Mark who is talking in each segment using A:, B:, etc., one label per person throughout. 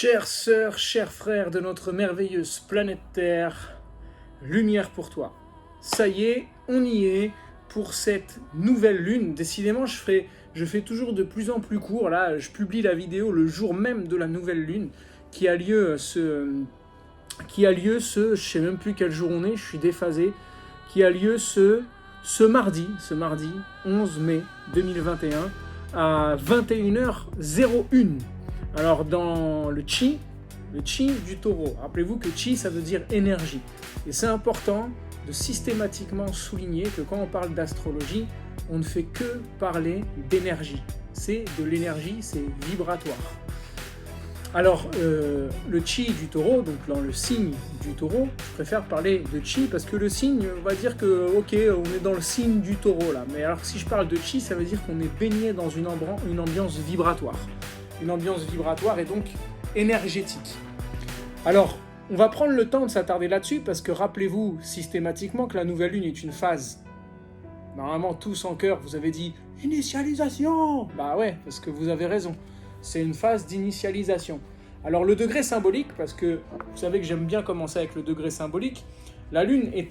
A: Chères sœurs, chers frères de notre merveilleuse planète Terre, lumière pour toi. Ça y est, on y est pour cette nouvelle lune. Décidément, je fais toujours de plus en plus court. Là, je publie la vidéo le jour même de la nouvelle lune qui a lieu je sais même plus quel jour on est, je suis déphasé, qui a lieu ce mardi 11 mai 2021 à 21h01. Alors dans le chi du taureau, rappelez-vous que chi ça veut dire énergie. Et c'est important de systématiquement souligner que quand on parle d'astrologie, on ne fait que parler d'énergie. C'est de l'énergie, c'est vibratoire. Alors, le chi du taureau, donc dans le signe du taureau, je préfère parler de chi parce que le signe, on va dire que, ok, on est dans le signe du taureau là. Mais alors, si je parle de chi, ça veut dire qu'on est baigné dans une ambiance vibratoire. Une ambiance vibratoire et donc énergétique. Alors, on va prendre le temps de s'attarder là-dessus parce que rappelez-vous systématiquement que la nouvelle lune est une phase. Normalement, tous en chœur, vous avez dit « initialisation ». Bah ouais, parce que vous avez raison. C'est une phase d'initialisation. Alors le degré symbolique, parce que vous savez que j'aime bien commencer avec le degré symbolique, la lune et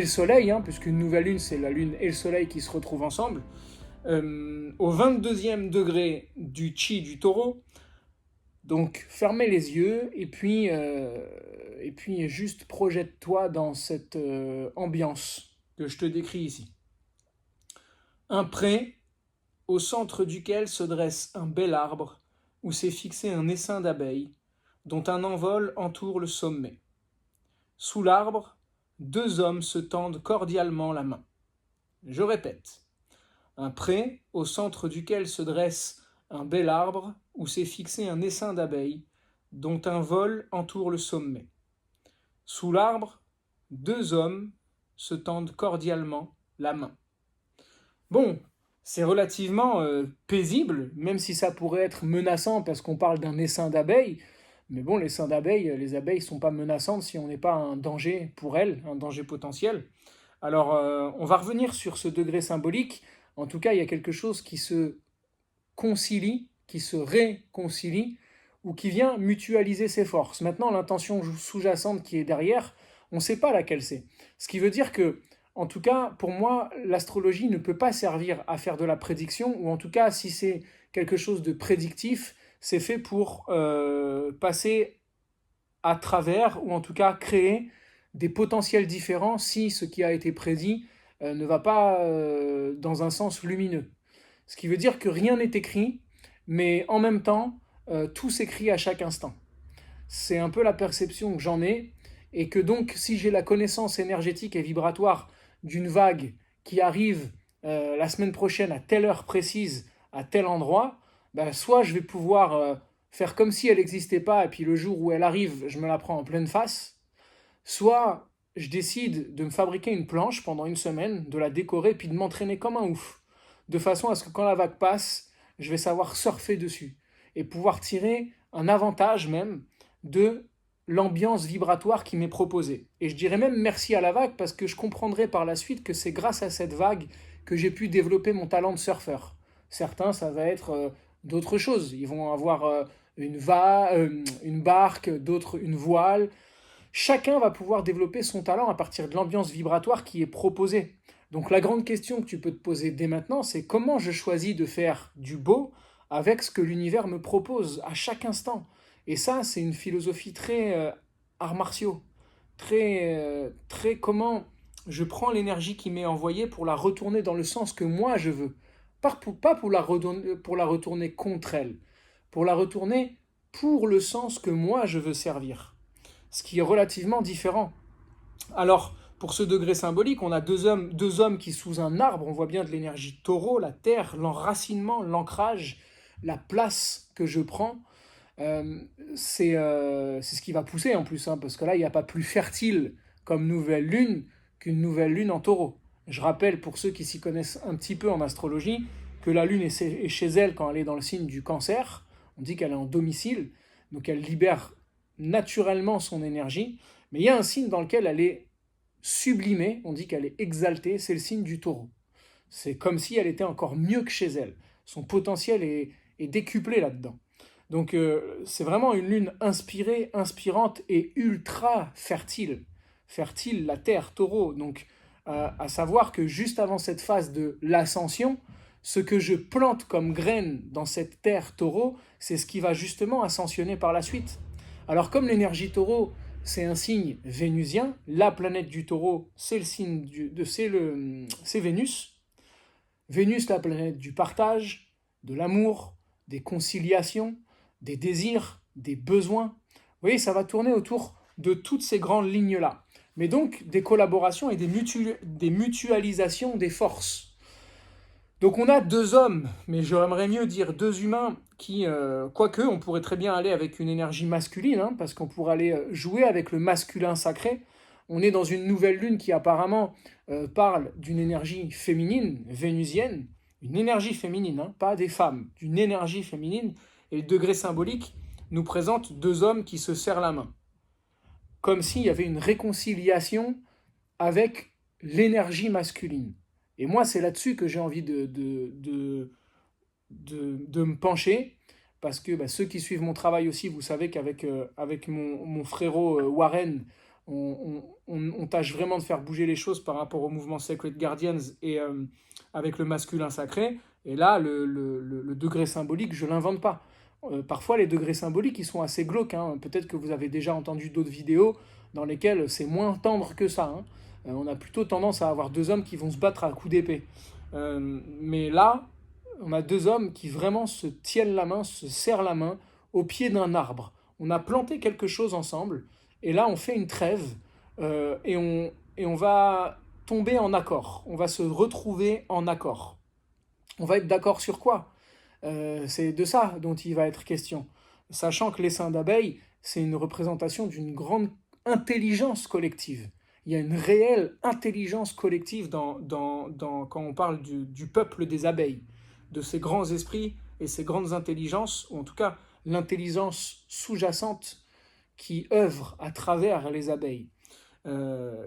A: le soleil, puisqu'une nouvelle lune, c'est la lune et le soleil qui se retrouvent ensemble, au 22e degré du chi du taureau. Donc fermez les yeux et puis juste projette-toi dans cette ambiance que je te décris ici. Un pré au centre duquel se dresse un bel arbre où s'est fixé un essaim d'abeilles dont un envol entoure le sommet. Sous l'arbre, deux hommes se tendent cordialement la main. Je répète. Un pré au centre duquel se dresse un bel arbre où s'est fixé un essaim d'abeilles dont un vol entoure le sommet. Sous l'arbre, deux hommes se tendent cordialement la main. Bon, c'est relativement paisible, même si ça pourrait être menaçant parce qu'on parle d'un essaim d'abeilles. Mais bon, les abeilles ne sont pas menaçantes si on n'est pas un danger pour elles, un danger potentiel. Alors, on va revenir sur ce degré symbolique. En tout cas, il y a quelque chose qui se concilie, qui se réconcilie, ou qui vient mutualiser ses forces. Maintenant, l'intention sous-jacente qui est derrière, on ne sait pas laquelle c'est. Ce qui veut dire que, en tout cas, pour moi, l'astrologie ne peut pas servir à faire de la prédiction, ou en tout cas, si c'est quelque chose de prédictif, c'est fait pour passer à travers, ou en tout cas créer des potentiels différents si ce qui a été prédit ne va pas dans un sens lumineux. Ce qui veut dire que rien n'est écrit, mais en même temps, tout s'écrit à chaque instant. C'est un peu la perception que j'en ai, et que donc, si j'ai la connaissance énergétique et vibratoire d'une vague qui arrive la semaine prochaine à telle heure précise, à tel endroit, ben, soit je vais pouvoir faire comme si elle n'existait pas, et puis le jour où elle arrive, je me la prends en pleine face, soit je décide de me fabriquer une planche pendant une semaine, de la décorer, puis de m'entraîner comme un ouf, de façon à ce que quand la vague passe, je vais savoir surfer dessus, et pouvoir tirer un avantage même de l'ambiance vibratoire qui m'est proposée. Et je dirais même merci à la vague parce que je comprendrai par la suite que c'est grâce à cette vague que j'ai pu développer mon talent de surfeur. Certains, ça va être d'autres choses. Ils vont avoir une barque, d'autres une voile. Chacun va pouvoir développer son talent à partir de l'ambiance vibratoire qui est proposée. Donc la grande question que tu peux te poser dès maintenant, c'est comment je choisis de faire du beau avec ce que l'univers me propose à chaque instant. Et ça, c'est une philosophie très arts martiaux, très comment je prends l'énergie qui m'est envoyée pour la retourner dans le sens que moi je veux. Pas pour la retourner contre elle, pour la retourner pour le sens que moi je veux servir. Ce qui est relativement différent. Alors, pour ce degré symbolique, on a deux hommes qui, sous un arbre, on voit bien de l'énergie taureau, la terre, l'enracinement, l'ancrage, la place que je prends. C'est ce qui va pousser en plus, parce que là, il n'y a pas plus fertile comme nouvelle lune qu'une nouvelle lune en taureau. Je rappelle, pour ceux qui s'y connaissent un petit peu en astrologie, que la lune est chez elle quand elle est dans le signe du cancer. On dit qu'elle est en domicile, donc elle libère naturellement son énergie. Mais il y a un signe dans lequel elle est sublimée, on dit qu'elle est exaltée, c'est le signe du taureau. C'est comme si elle était encore mieux que chez elle. Son potentiel est décuplé là-dedans. Donc c'est vraiment une lune inspirée, inspirante et ultra fertile. Fertile, la Terre, taureau. Donc à savoir que juste avant cette phase de l'ascension, ce que je plante comme graine dans cette Terre taureau, c'est ce qui va justement ascensionner par la suite. Alors comme l'énergie taureau, c'est un signe vénusien, la planète du taureau, c'est le signe c'est Vénus. Vénus, la planète du partage, de l'amour, des conciliations, des désirs, des besoins. Vous voyez, ça va tourner autour de toutes ces grandes lignes-là. Mais donc, des collaborations et des mutualisations des forces. Donc on a deux hommes, mais j'aimerais mieux dire deux humains qui, quoique, on pourrait très bien aller avec une énergie masculine, hein, parce qu'on pourrait aller jouer avec le masculin sacré. On est dans une nouvelle lune qui apparemment parle d'une énergie féminine, vénusienne, une énergie féminine, hein, pas des femmes, d'une énergie féminine, et le degré symbolique nous présente deux hommes qui se serrent la main, comme s'il y avait une réconciliation avec l'énergie masculine. Et moi, c'est là-dessus que j'ai envie de me pencher, parce que ceux qui suivent mon travail aussi, vous savez qu'avec avec mon frérot Warren, on tâche vraiment de faire bouger les choses par rapport au mouvement Sacred Guardians et avec le masculin sacré. Et là, le degré symbolique, je ne l'invente pas. Parfois, les degrés symboliques, ils sont assez glauques, hein. Peut-être que vous avez déjà entendu d'autres vidéos dans lesquelles c'est moins tendre que ça, hein. On a plutôt tendance à avoir deux hommes qui vont se battre à coups d'épée. Mais là, on a deux hommes qui vraiment se tiennent la main, se serrent la main au pied d'un arbre. On a planté quelque chose ensemble, et là on fait une trêve, et on va tomber en accord. On va se retrouver en accord. On va être d'accord sur quoi? C'est de ça dont il va être question. Sachant que l'essaim d'abeilles, c'est une représentation d'une grande intelligence collective. Il y a une réelle intelligence collective quand on parle du peuple des abeilles, de ces grands esprits et ces grandes intelligences, ou en tout cas l'intelligence sous-jacente qui œuvre à travers les abeilles,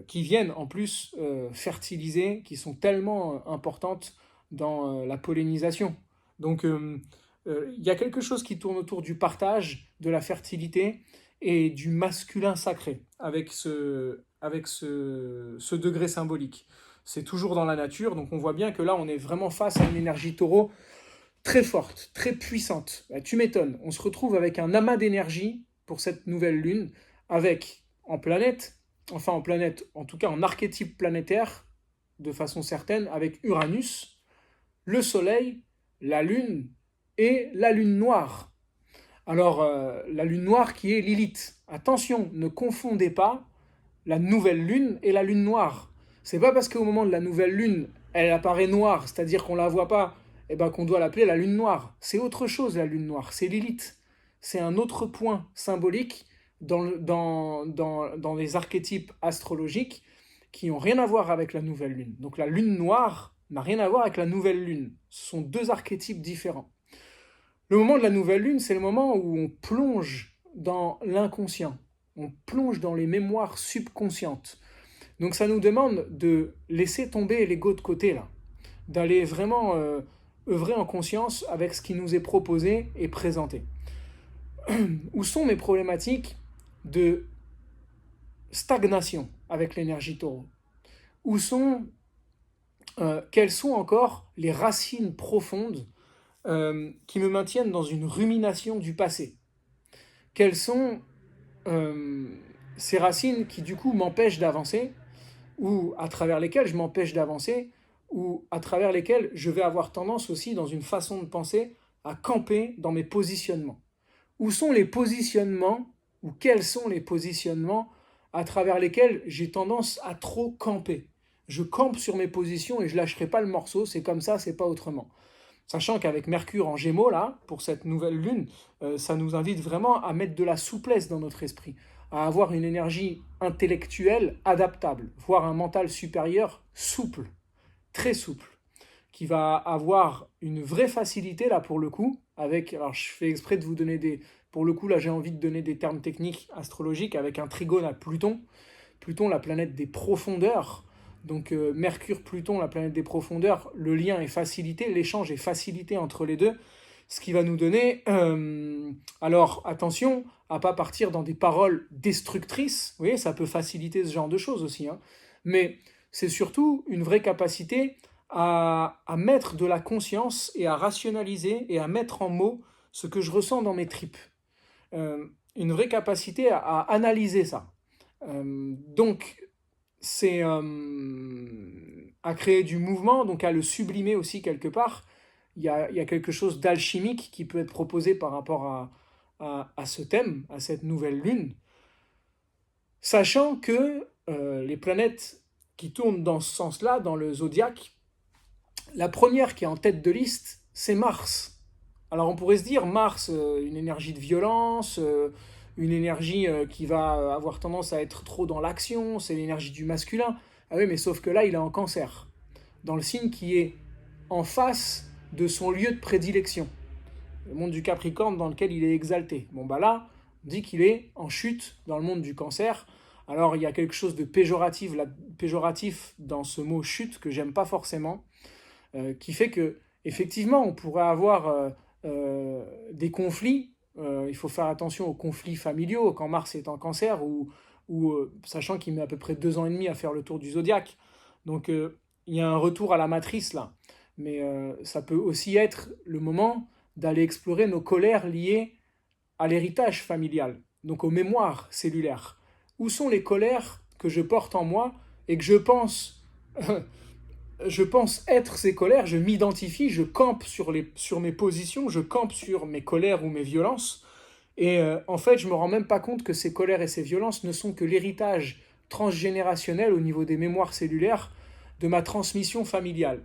A: qui viennent en plus fertiliser, qui sont tellement importantes dans la pollinisation. Donc il y a quelque chose qui tourne autour du partage, de la fertilité et du masculin sacré, avec ce degré symbolique. C'est toujours dans la nature, donc on voit bien que là, on est vraiment face à une énergie taureau très forte, très puissante. Tu m'étonnes, on se retrouve avec un amas d'énergie pour cette nouvelle lune, avec en tout cas en archétype planétaire, de façon certaine, avec Uranus, le Soleil, la Lune et la Lune noire. Alors, la Lune noire qui est Lilith. Attention, ne confondez pas la nouvelle lune et la lune noire. C'est pas parce qu'au moment de la nouvelle lune, elle apparaît noire, c'est-à-dire qu'on la voit pas, qu'on doit l'appeler la lune noire. C'est autre chose, la lune noire, c'est Lilith. C'est un autre point symbolique dans les archétypes astrologiques qui n'ont rien à voir avec la nouvelle lune. Donc la lune noire n'a rien à voir avec la nouvelle lune. Ce sont deux archétypes différents. Le moment de la nouvelle lune, c'est le moment où on plonge dans l'inconscient. On plonge dans les mémoires subconscientes. Donc ça nous demande de laisser tomber l'ego de côté, là. D'aller vraiment œuvrer en conscience avec ce qui nous est proposé et présenté. Où sont mes problématiques de stagnation avec l'énergie taureau? Quelles sont encore les racines profondes qui me maintiennent dans une rumination du passé? Quelles sont ces racines qui du coup m'empêchent d'avancer, ou à travers lesquelles je m'empêche d'avancer, ou à travers lesquelles je vais avoir tendance aussi dans une façon de penser à camper dans mes positionnements? Où sont les positionnements, ou quels sont les positionnements à travers lesquels j'ai tendance à trop camper? Je campe sur mes positions et je lâcherai pas le morceau, c'est comme ça, c'est pas autrement. Sachant qu'avec Mercure en Gémeaux, là, pour cette nouvelle lune, ça nous invite vraiment à mettre de la souplesse dans notre esprit, à avoir une énergie intellectuelle adaptable, voire un mental supérieur souple, très souple, qui va avoir une vraie facilité, là, pour le coup, alors je fais exprès de vous donner pour le coup, là, j'ai envie de donner des termes techniques astrologiques, avec un trigone à Pluton, Pluton, la planète des profondeurs. Donc Mercure, Pluton, la planète des profondeurs, le lien est facilité, l'échange est facilité entre les deux, ce qui va nous donner... alors attention à ne pas partir dans des paroles destructrices, vous voyez, ça peut faciliter ce genre de choses aussi, hein. Mais c'est surtout une vraie capacité à mettre de la conscience et à rationaliser et à mettre en mots ce que je ressens dans mes tripes. Une vraie capacité à analyser ça. Donc, c'est à créer du mouvement, donc à le sublimer aussi quelque part. Il y a quelque chose d'alchimique qui peut être proposé par rapport à ce thème, à cette nouvelle lune, sachant que les planètes qui tournent dans ce sens-là, dans le zodiaque, la première qui est en tête de liste, c'est Mars. Alors on pourrait se dire, Mars, une énergie de violence, une énergie qui va avoir tendance à être trop dans l'action, c'est l'énergie du masculin. Ah oui, mais sauf que là, il est en Cancer, dans le signe qui est en face de son lieu de prédilection, le monde du Capricorne dans lequel il est exalté. Bon bah là, on dit qu'il est en chute dans le monde du Cancer. Alors il y a quelque chose de péjoratif dans ce mot chute que j'aime pas forcément, qui fait que effectivement on pourrait avoir des conflits. Il faut faire attention aux conflits familiaux quand Mars est en Cancer, sachant qu'il met à peu près 2 ans et demi à faire le tour du zodiaque. Donc il y a un retour à la matrice là. Mais ça peut aussi être le moment d'aller explorer nos colères liées à l'héritage familial, donc aux mémoires cellulaires. Où sont les colères que je porte en moi et que je pense être ces colères, je m'identifie, je campe sur mes positions, je campe sur mes colères ou mes violences, et en fait je me rends même pas compte que ces colères et ces violences ne sont que l'héritage transgénérationnel au niveau des mémoires cellulaires de ma transmission familiale.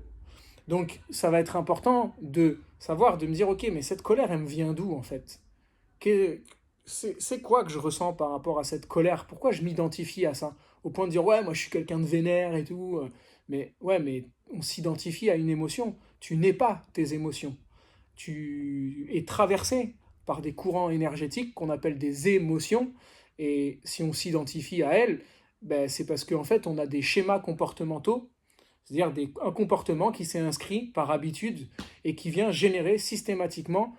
A: Donc ça va être important de savoir, de me dire, ok, mais cette colère, elle me vient d'où en fait? C'est quoi que je ressens par rapport à cette colère? Pourquoi je m'identifie à ça? Au point de dire, ouais, moi je suis quelqu'un de vénère et tout. Mais ouais, mais on s'identifie à une émotion. Tu n'es pas tes émotions. Tu es traversé par des courants énergétiques qu'on appelle des émotions. Et si on s'identifie à elles, ben, c'est parce qu'en fait, on a des schémas comportementaux, c'est-à-dire un comportement qui s'est inscrit par habitude et qui vient générer systématiquement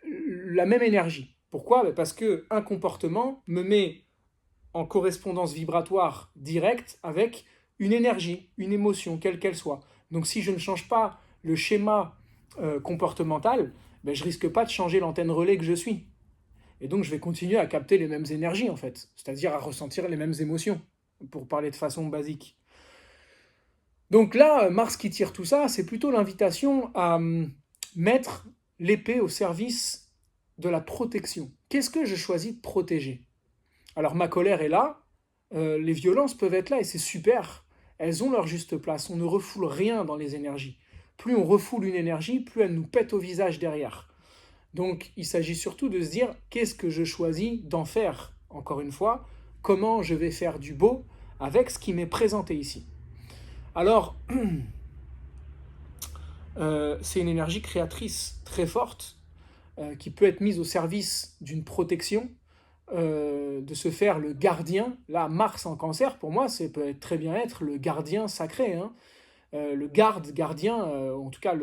A: la même énergie. Pourquoi? Parce qu'un comportement me met en correspondance vibratoire directe avec une énergie, une émotion, quelle qu'elle soit. Donc si je ne change pas le schéma comportemental, ben, je risque pas de changer l'antenne relais que je suis. Et donc je vais continuer à capter les mêmes énergies en fait, c'est-à-dire à ressentir les mêmes émotions, pour parler de façon basique. Donc là, Mars qui tire tout ça, c'est plutôt l'invitation à mettre l'épée au service de la protection. Qu'est-ce que je choisis de protéger? Alors ma colère est là, les violences peuvent être là et c'est super. Elles ont leur juste place, on ne refoule rien dans les énergies. Plus on refoule une énergie, plus elle nous pète au visage derrière. Donc il s'agit surtout de se dire, qu'est-ce que je choisis d'en faire? Encore une fois, comment je vais faire du beau avec ce qui m'est présenté ici? Alors, c'est une énergie créatrice très forte qui peut être mise au service d'une protection, de se faire le gardien. Là, Mars en Cancer, pour moi, ça peut très bien être le gardien sacré, hein. Le gardien, en tout cas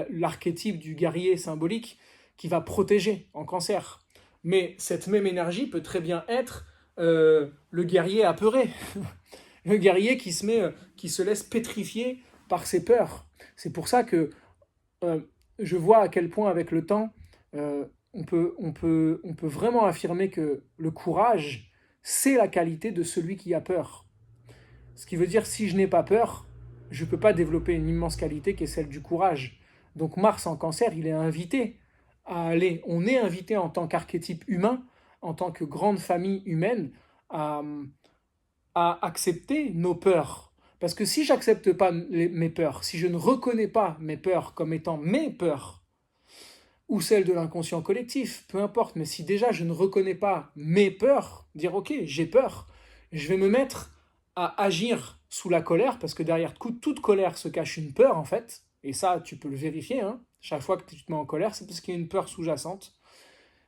A: l'archétype du guerrier symbolique qui va protéger en Cancer. Mais cette même énergie peut très bien être le guerrier apeuré. Le guerrier qui se laisse pétrifier par ses peurs. C'est pour ça que je vois à quel point avec le temps, on peut vraiment affirmer que le courage, c'est la qualité de celui qui a peur. Ce qui veut dire, si je n'ai pas peur, je ne peux pas développer une immense qualité qui est celle du courage. Donc Mars en Cancer, il est invité à aller, on est invité en tant qu'archétype humain, en tant que grande famille humaine, à accepter nos peurs. Parce que si j'accepte pas mes peurs, si je ne reconnais pas mes peurs comme étant mes peurs, ou celles de l'inconscient collectif, peu importe, mais si déjà je ne reconnais pas mes peurs, dire ok, j'ai peur, je vais me mettre à agir sous la colère, parce que derrière toute colère se cache une peur en fait, et ça tu peux le vérifier, hein. Chaque fois que tu te mets en colère, c'est parce qu'il y a une peur sous-jacente.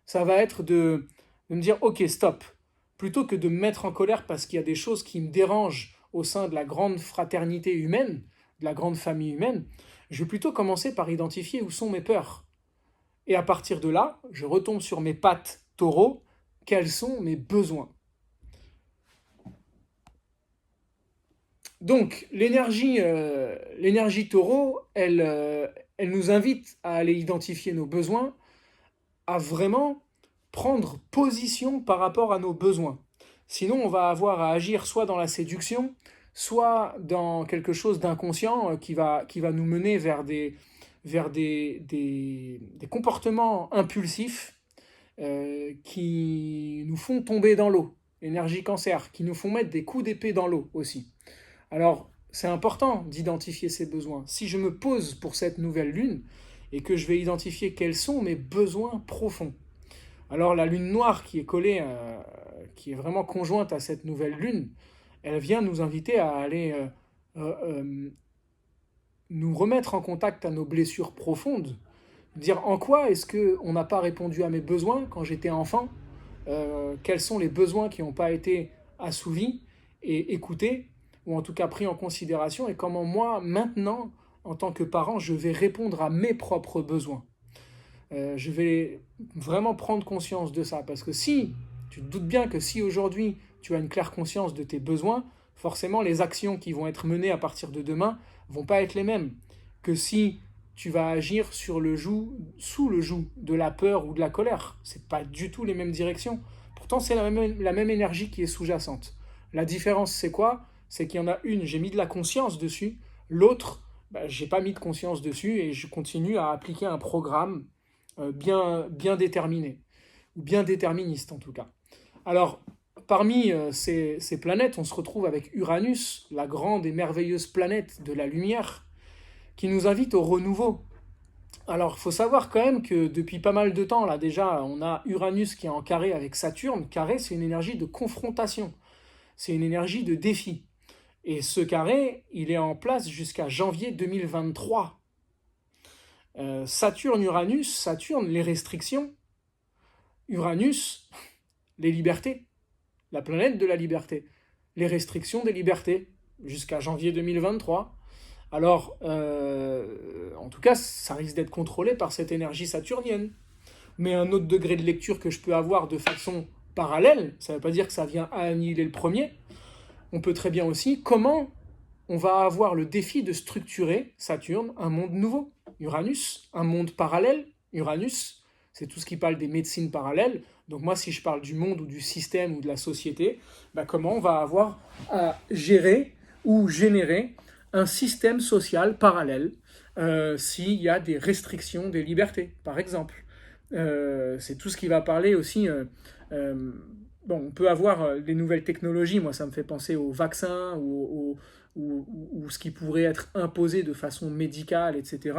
A: Ça va être de me dire ok, stop. Plutôt que de me mettre en colère parce qu'il y a des choses qui me dérangent au sein de la grande fraternité humaine, de la grande famille humaine, Je vais plutôt commencer par identifier où sont mes peurs. Et à partir de là, je retombe sur mes pattes taureau. Quels sont mes besoins? Donc, l'énergie taureau, elle nous invite à aller identifier nos besoins, à vraiment prendre position par rapport à nos besoins. Sinon, on va avoir à agir soit dans la séduction, soit dans quelque chose d'inconscient qui va nous mener vers des comportements impulsifs qui nous font tomber dans l'eau, énergie cancer, qui nous font mettre des coups d'épée dans l'eau aussi. Alors, c'est important d'identifier ses besoins. Si je me pose pour cette nouvelle lune et que je vais identifier quels sont mes besoins profonds, alors la lune noire qui est collée, qui est vraiment conjointe à cette nouvelle lune, elle vient nous inviter à aller nous remettre en contact à nos blessures profondes, dire en quoi est-ce qu'on n'a pas répondu à mes besoins quand j'étais enfant, quels sont les besoins qui n'ont pas été assouvis et écoutés, ou en tout cas pris en considération, et comment moi, maintenant, en tant que parent, je vais répondre à mes propres besoins. Je vais vraiment prendre conscience de ça, parce que si, tu te doutes bien que si aujourd'hui tu as une claire conscience de tes besoins, forcément les actions qui vont être menées à partir de demain vont pas être les mêmes que si tu vas agir sous le joug de la peur ou de la colère. C'est pas du tout les mêmes directions. Pourtant, c'est la même énergie qui est sous-jacente. La différence, c'est quoi? C'est qu'il y en a une, j'ai mis de la conscience dessus, l'autre, j'ai pas mis de conscience dessus et je continue à appliquer un programme bien déterminé, ou bien déterministe en tout cas. Alors, parmi ces planètes, on se retrouve avec Uranus, la grande et merveilleuse planète de la lumière, qui nous invite au renouveau. Alors, il faut savoir quand même que depuis pas mal de temps, là déjà, on a Uranus qui est en carré avec Saturne. Carré, c'est une énergie de confrontation, c'est une énergie de défi. Et ce carré, il est en place jusqu'à janvier 2023. Saturne-Uranus, Saturne, les restrictions. Uranus, les libertés. La planète de la liberté. Les restrictions des libertés, jusqu'à janvier 2023. Alors, en tout cas, ça risque d'être contrôlé par cette énergie saturnienne. Mais un autre degré de lecture que je peux avoir de façon parallèle, ça ne veut pas dire que ça vient annihiler le premier, on peut très bien aussi, comment on va avoir le défi de structurer, Saturne, un monde nouveau. Uranus, un monde parallèle. Uranus, c'est tout ce qui parle des médecines parallèles. Donc moi, si je parle du monde ou du système ou de la société, comment on va avoir à gérer ou générer un système social parallèle s'il y a des restrictions des libertés, par exemple. C'est tout ce qui va parler aussi... bon, on peut avoir les nouvelles technologies, moi ça me fait penser aux vaccins ou ce qui pourrait être imposé de façon médicale, etc.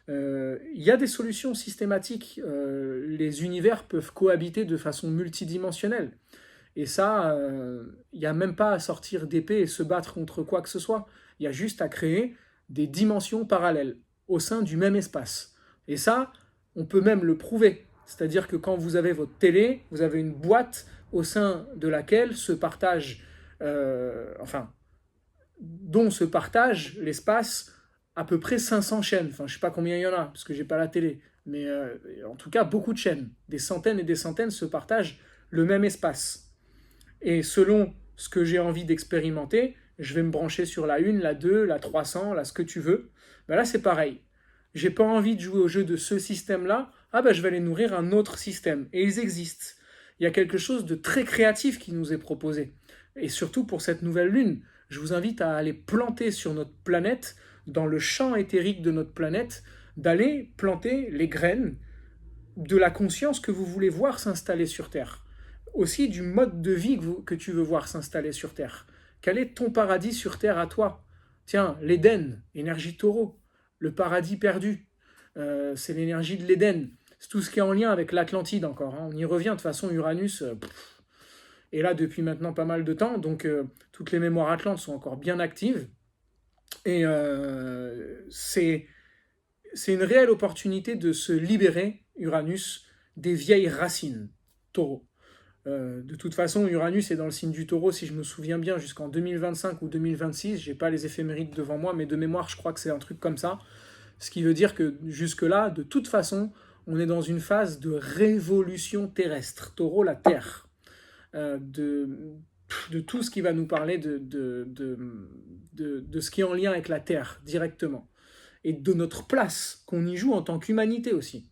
A: Il y a des solutions systématiques. Les univers peuvent cohabiter de façon multidimensionnelle. Et ça, il n'y a même pas à sortir d'épée et se battre contre quoi que ce soit. Il y a juste à créer des dimensions parallèles au sein du même espace. Et ça, on peut même le prouver. C'est-à-dire que quand vous avez votre télé, vous avez une boîte au sein de laquelle se partage, dont se partage l'espace à peu près 500 chaînes. Enfin, je ne sais pas combien il y en a, parce que je n'ai pas la télé. Mais en tout cas, beaucoup de chaînes. Des centaines et des centaines se partagent le même espace. Et selon ce que j'ai envie d'expérimenter, je vais me brancher sur la 1, la 2, la 300, là, ce que tu veux. Là, c'est pareil. J'ai pas envie de jouer au jeu de ce système-là. Je vais aller nourrir un autre système. Et ils existent. Il y a quelque chose de très créatif qui nous est proposé. Et surtout pour cette nouvelle lune, je vous invite à aller planter sur notre planète, dans le champ éthérique de notre planète, d'aller planter les graines de la conscience que vous voulez voir s'installer sur Terre. Aussi du mode de vie que tu veux voir s'installer sur Terre. Quel est ton paradis sur Terre à toi? Tiens, l'Éden, énergie taureau, le paradis perdu. C'est l'énergie de l'Éden. C'est tout ce qui est en lien avec l'Atlantide encore. On y revient de toute façon, Uranus est là depuis maintenant pas mal de temps, donc toutes les mémoires atlantes sont encore bien actives. Et c'est une réelle opportunité de se libérer, Uranus, des vieilles racines, taureau. De toute façon, Uranus est dans le signe du taureau, si je me souviens bien, jusqu'en 2025 ou 2026. Je n'ai pas les éphémérides devant moi, mais de mémoire, je crois que c'est un truc comme ça. Ce qui veut dire que jusque-là, de toute façon, on est dans une phase de révolution terrestre. Taureau, la Terre. De tout ce qui va nous parler de ce qui est en lien avec la Terre, directement. Et de notre place qu'on y joue en tant qu'humanité aussi.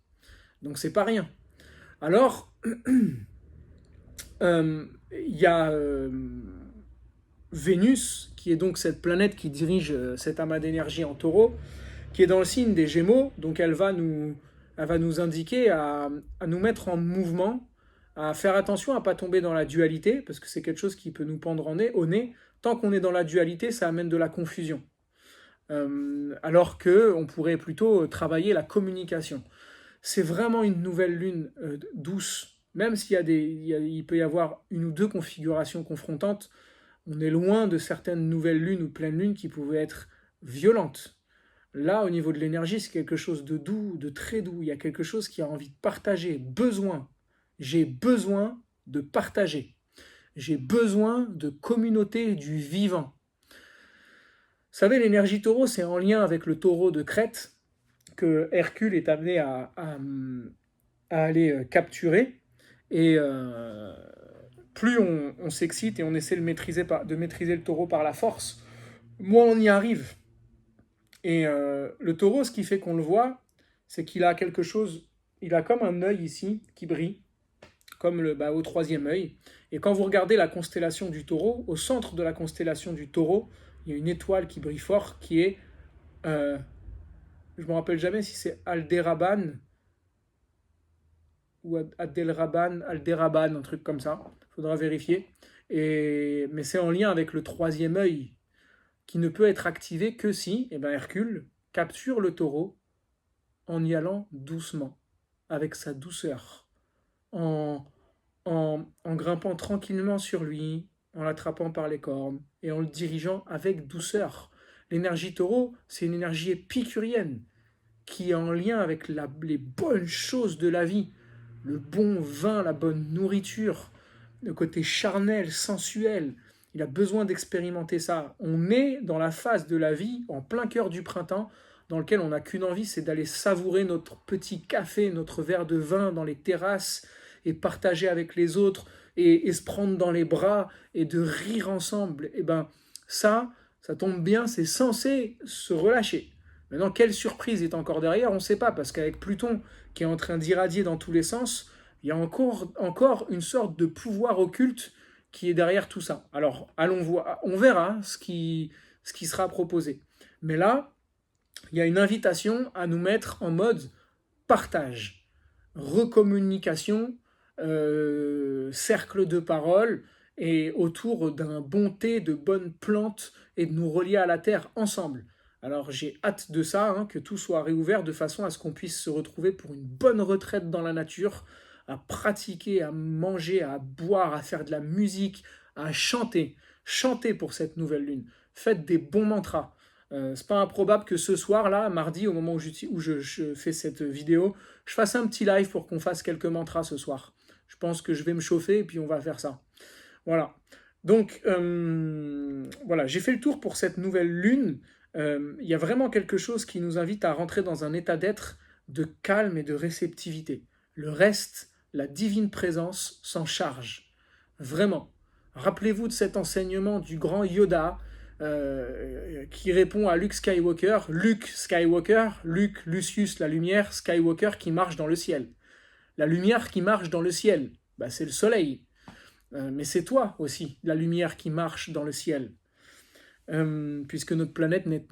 A: Donc c'est pas rien. Alors, il y a Vénus, qui est donc cette planète qui dirige cet amas d'énergie en taureau, qui est dans le signe des Gémeaux, donc elle va nous indiquer à nous mettre en mouvement, à faire attention à ne pas tomber dans la dualité, parce que c'est quelque chose qui peut nous pendre au nez. Tant qu'on est dans la dualité, ça amène de la confusion. Alors qu'on pourrait plutôt travailler la communication. C'est vraiment une nouvelle lune douce, même s'il il peut y avoir une ou deux configurations confrontantes. On est loin de certaines nouvelles lunes ou pleines lunes qui pouvaient être violentes. Là, au niveau de l'énergie, c'est quelque chose de doux, de très doux. Il y a quelque chose qui a envie de partager, besoin. J'ai besoin de partager. J'ai besoin de communauté du vivant. Vous savez, l'énergie taureau, c'est en lien avec le taureau de Crète que Hercule est amené à aller capturer. Et plus on s'excite et on essaie de maîtriser le taureau par la force, moins on y arrive. Et le taureau, ce qui fait qu'on le voit, c'est qu'il a quelque chose, il a comme un œil ici qui brille, comme au troisième œil. Et quand vous regardez la constellation du taureau, au centre de la constellation du taureau, il y a une étoile qui brille fort, qui est, je ne me rappelle jamais si c'est Aldéraban, ou Aldéraban, un truc comme ça, il faudra vérifier. Mais c'est en lien avec le troisième œil, qui ne peut être activé que si Hercule capture le taureau en y allant doucement, avec sa douceur, en grimpant tranquillement sur lui, en l'attrapant par les cornes et en le dirigeant avec douceur. L'énergie taureau, c'est une énergie épicurienne qui est en lien avec les bonnes choses de la vie, le bon vin, la bonne nourriture, le côté charnel, sensuel. Il a besoin d'expérimenter ça. On est dans la phase de la vie, en plein cœur du printemps, dans lequel on n'a qu'une envie, c'est d'aller savourer notre petit café, notre verre de vin dans les terrasses et partager avec les autres et se prendre dans les bras et de rire ensemble. Et ça tombe bien, c'est censé se relâcher. Maintenant, quelle surprise est encore derrière, on ne sait pas, parce qu'avec Pluton qui est en train d'irradier dans tous les sens, il y a encore une sorte de pouvoir occulte qui est derrière tout ça. Alors, allons voir, on verra ce qui sera proposé. Mais là, il y a une invitation à nous mettre en mode partage, recommunication, cercle de parole, et autour d'un bon thé, de bonnes plantes, et de nous relier à la terre ensemble. Alors j'ai hâte de ça, que tout soit réouvert de façon à ce qu'on puisse se retrouver pour une bonne retraite dans la nature, à pratiquer, à manger, à boire, à faire de la musique, à chanter. Chantez pour cette nouvelle lune. Faites des bons mantras. C'est pas improbable que ce soir, là, mardi, au moment où je fais cette vidéo, je fasse un petit live pour qu'on fasse quelques mantras ce soir. Je pense que je vais me chauffer et puis on va faire ça. Voilà. Donc, voilà, j'ai fait le tour pour cette nouvelle lune. Il y a vraiment quelque chose qui nous invite à rentrer dans un état d'être de calme et de réceptivité. Le reste, la divine présence s'en charge. Vraiment. Rappelez-vous de cet enseignement du grand Yoda qui répond à Luke Skywalker. Luke, Lucius, la lumière, Skywalker qui marche dans le ciel. La lumière qui marche dans le ciel, c'est le soleil. Mais c'est toi aussi, la lumière qui marche dans le ciel. Puisque notre planète n'est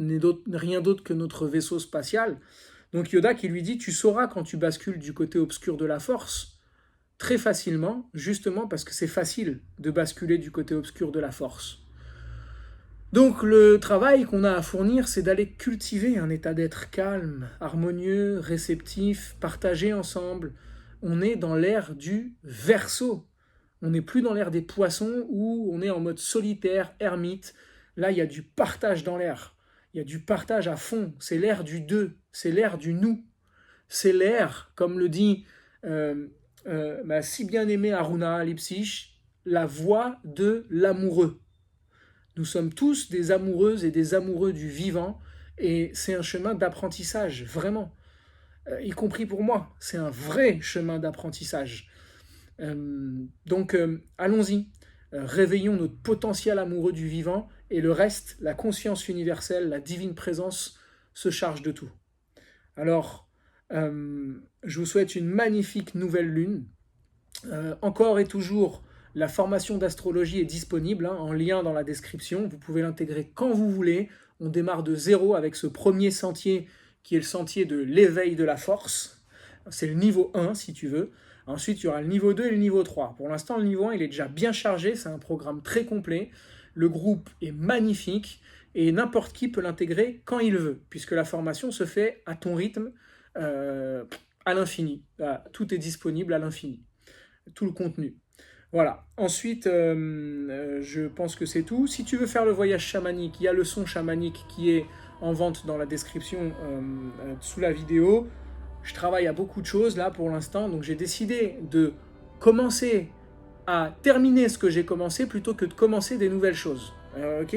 A: rien d'autre que notre vaisseau spatial. Donc Yoda qui lui dit, tu sauras quand tu bascules du côté obscur de la force, très facilement, justement parce que c'est facile de basculer du côté obscur de la force. Donc le travail qu'on a à fournir, c'est d'aller cultiver un état d'être calme, harmonieux, réceptif, partagé ensemble. On est dans l'ère du Verseau. On n'est plus dans l'ère des Poissons où on est en mode solitaire, ermite. Là, il y a du partage dans l'air. Il y a du partage à fond. C'est l'ère du deux. C'est l'ère du nous. C'est l'ère, comme le dit ma si bien-aimée Aruna Lipsich, la voix de l'amoureux. Nous sommes tous des amoureuses et des amoureux du vivant Et c'est un chemin d'apprentissage, vraiment. Y compris pour moi, c'est un vrai chemin d'apprentissage. Donc allons-y, réveillons notre potentiel amoureux du vivant et le reste, la conscience universelle, la divine présence, se charge de tout. Alors, je vous souhaite une magnifique nouvelle lune. Encore et toujours, la formation d'astrologie est disponible, en lien dans la description. Vous pouvez l'intégrer quand vous voulez. On démarre de zéro avec ce premier sentier qui est le sentier de l'éveil de la force. C'est le niveau 1 si tu veux. Ensuite, il y aura le niveau 2 et le niveau 3. Pour l'instant, le niveau 1, il est déjà bien chargé. C'est un programme très complet. Le groupe est magnifique et n'importe qui peut l'intégrer quand il veut, puisque la formation se fait à ton rythme, à l'infini. Tout est disponible à l'infini. Tout le contenu. Voilà. Ensuite, je pense que c'est tout. Si tu veux faire le voyage chamanique, il y a le son chamanique qui est en vente dans la description sous la vidéo. Je travaille à beaucoup de choses là pour l'instant, donc j'ai décidé de commencer à terminer ce que j'ai commencé plutôt que de commencer des nouvelles choses. Ok.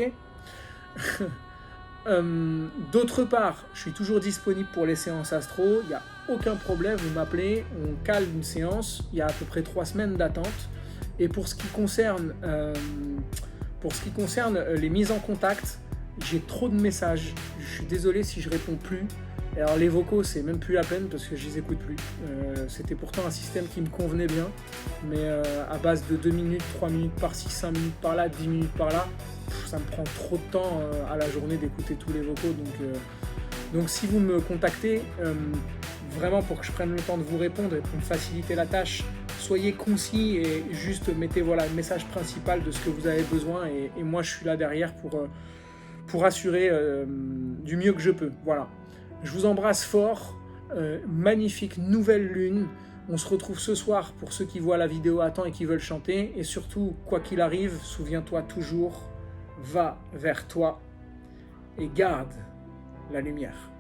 A: D'autre part, je suis toujours disponible pour les séances astro, il n'y a aucun problème, vous m'appelez, on cale une séance, il y a à peu près 3 semaines d'attente. Et pour ce qui concerne les mises en contact, j'ai trop de messages, je suis désolé si je réponds plus. Alors les vocaux, c'est même plus la peine parce que je les écoute plus. C'était pourtant un système qui me convenait bien, mais à base de 2 minutes, 3 minutes par-ci, 5 minutes par-là, 10 minutes par-là, ça me prend trop de temps à la journée d'écouter tous les vocaux. Donc si vous me contactez, vraiment pour que je prenne le temps de vous répondre et pour me faciliter la tâche, soyez concis et juste mettez le message principal de ce que vous avez besoin et moi je suis là derrière pour assurer du mieux que je peux. Voilà. Je vous embrasse fort, magnifique nouvelle lune. On se retrouve ce soir pour ceux qui voient la vidéo à temps et qui veulent chanter. Et surtout, quoi qu'il arrive, souviens-toi toujours, va vers toi et garde la lumière.